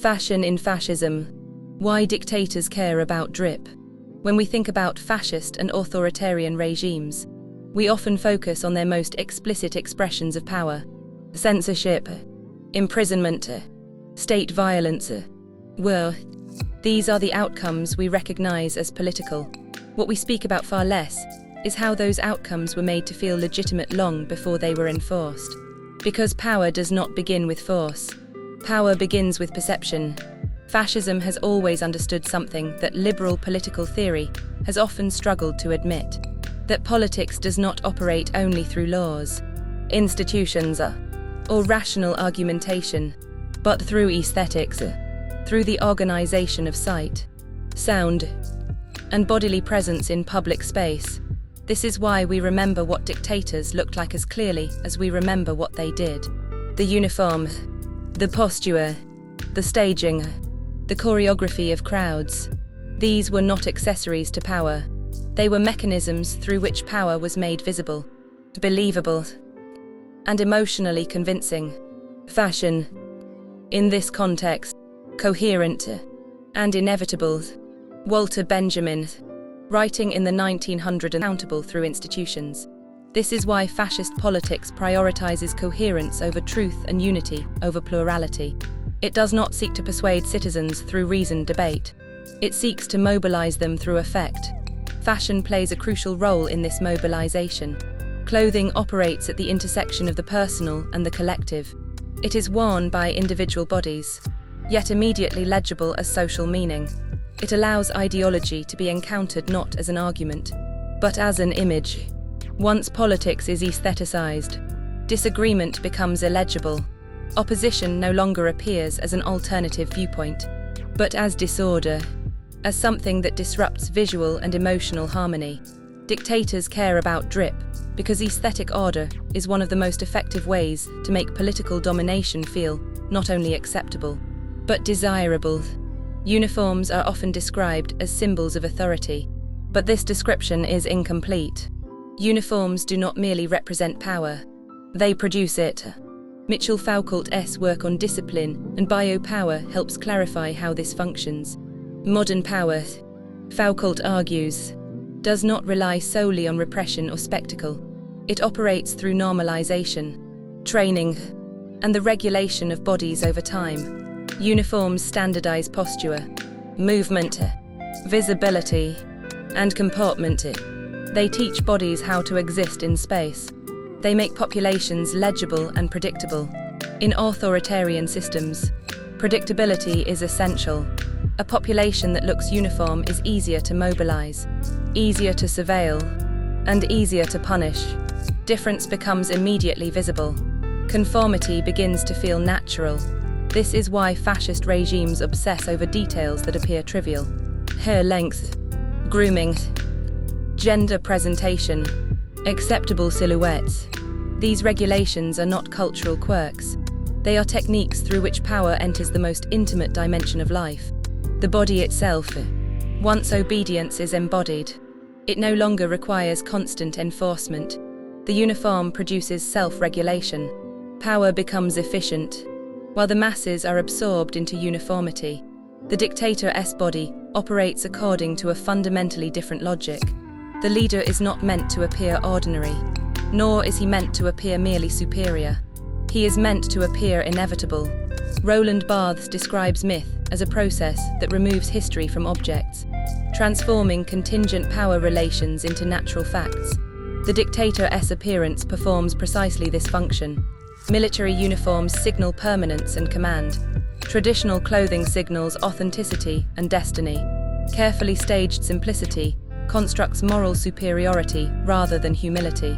Fashion in fascism. Why dictators care about drip. When we think about fascist and authoritarian regimes, we often focus on their most explicit expressions of power: censorship, imprisonment, state violence. These are the outcomes we recognize as political. What we speak about far less is how those outcomes were made to feel legitimate long before they were enforced. Because power does not begin with force. Power begins with perception. Fascism has always understood something that liberal political theory has often struggled to admit: that politics does not operate only through laws, institutions, or rational argumentation, but through aesthetics, through the organization of sight, sound, and bodily presence in public space. This is why we remember what dictators looked like as clearly as we remember what they did. The uniform, the posture, the staging, the choreography of crowds. These were not accessories to power. They were mechanisms through which power was made visible, believable, and emotionally convincing. Fashion, in this context, coherent and inevitable. Walter Benjamin, writing in the 1900s, accountable through institutions. This is why fascist politics prioritizes coherence over truth and unity over plurality. It does not seek to persuade citizens through reasoned debate. It seeks to mobilize them through effect. Fashion plays a crucial role in this mobilization. Clothing operates at the intersection of the personal and the collective. It is worn by individual bodies, yet immediately legible as social meaning. It allows ideology to be encountered not as an argument, but as an image. Once politics is aestheticized, disagreement becomes illegible. Opposition no longer appears as an alternative viewpoint, but as disorder, as something that disrupts visual and emotional harmony. Dictators care about drip because aesthetic order is one of the most effective ways to make political domination feel not only acceptable, but desirable. Uniforms are often described as symbols of authority, but this description is incomplete. Uniforms do not merely represent power, they produce it. Mitchell Foucault's work on discipline and biopower helps clarify how this functions. Modern power, Foucault argues, does not rely solely on repression or spectacle. It operates through normalization, training, and the regulation of bodies over time. Uniforms standardize posture, movement, visibility, and comportment. They teach bodies how to exist in space. They make populations legible and predictable. In authoritarian systems, predictability is essential. A population that looks uniform is easier to mobilize, easier to surveil, and easier to punish. Difference becomes immediately visible. Conformity begins to feel natural. This is why fascist regimes obsess over details that appear trivial. Hair length, grooming, gender presentation, acceptable silhouettes. These regulations are not cultural quirks. They are techniques through which power enters the most intimate dimension of life, the body itself. Once obedience is embodied, it no longer requires constant enforcement. The uniform produces self-regulation. Power becomes efficient, while the masses are absorbed into uniformity. The dictator's body operates according to a fundamentally different logic. The leader is not meant to appear ordinary, nor is he meant to appear merely superior. He is meant to appear inevitable. Roland Barthes describes myth as a process that removes history from objects, transforming contingent power relations into natural facts. The dictator's appearance performs precisely this function. Military uniforms signal permanence and command. Traditional clothing signals authenticity and destiny. Carefully staged simplicity constructs moral superiority rather than humility.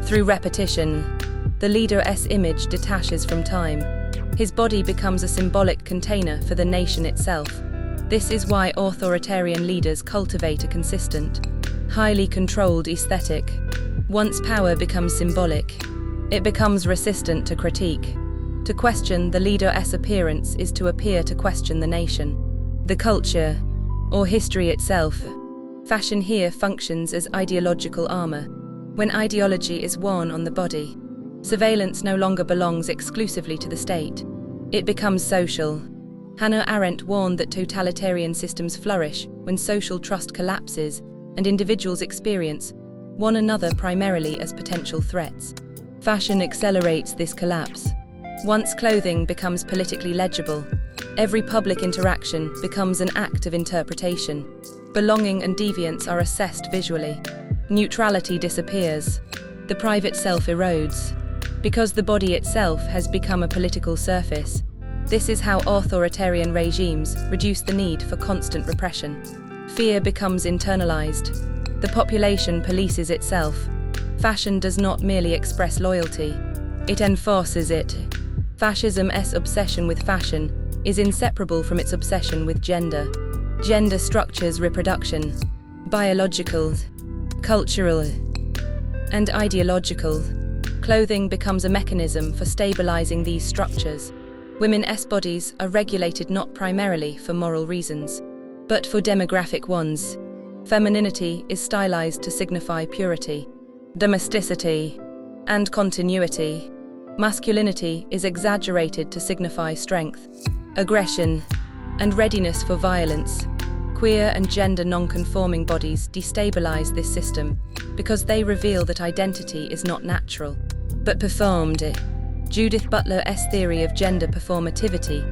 Through repetition, the leader's image detaches from time. His body becomes a symbolic container for the nation itself. This is why authoritarian leaders cultivate a consistent, highly controlled aesthetic. Once power becomes symbolic, it becomes resistant to critique. To question the leader's appearance is to appear to question the nation, the culture, or history itself. Fashion here functions as ideological armor. When ideology is worn on the body, surveillance no longer belongs exclusively to the state. It becomes social. Hannah Arendt warned that totalitarian systems flourish when social trust collapses and individuals experience one another primarily as potential threats. Fashion accelerates this collapse. Once clothing becomes politically legible, every public interaction becomes an act of interpretation. Belonging and deviance are assessed visually. Neutrality disappears. The private self erodes. Because the body itself has become a political surface, this is how authoritarian regimes reduce the need for constant repression. Fear becomes internalized. The population polices itself. Fashion does not merely express loyalty, it enforces it. Fascism's obsession with fashion is inseparable from its obsession with gender. Gender structures reproduction, biological, cultural, and ideological. Clothing becomes a mechanism for stabilizing these structures. Women's bodies are regulated not primarily for moral reasons, but for demographic ones. Femininity is stylized to signify purity, domesticity, and continuity. Masculinity is exaggerated to signify strength, aggression, and readiness for violence. Queer and gender non-conforming bodies destabilize this system because they reveal that identity is not natural, but performed. Judith Butler's theory of gender performativity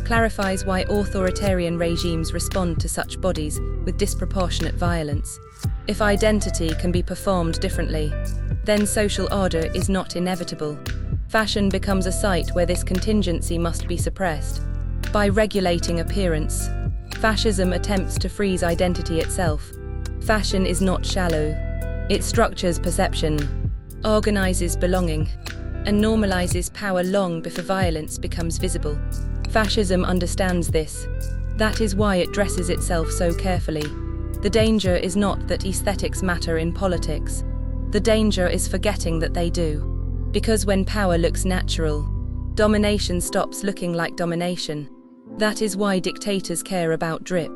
clarifies why authoritarian regimes respond to such bodies with disproportionate violence. If identity can be performed differently, then social order is not inevitable. Fashion becomes a site where this contingency must be suppressed. By regulating appearance, fascism attempts to freeze identity itself. Fashion is not shallow. It structures perception, organizes belonging, and normalizes power long before violence becomes visible. Fascism understands this. That is why it dresses itself so carefully. The danger is not that aesthetics matter in politics. The danger is forgetting that they do. Because when power looks natural, domination stops looking like domination. That is why dictators care about drip.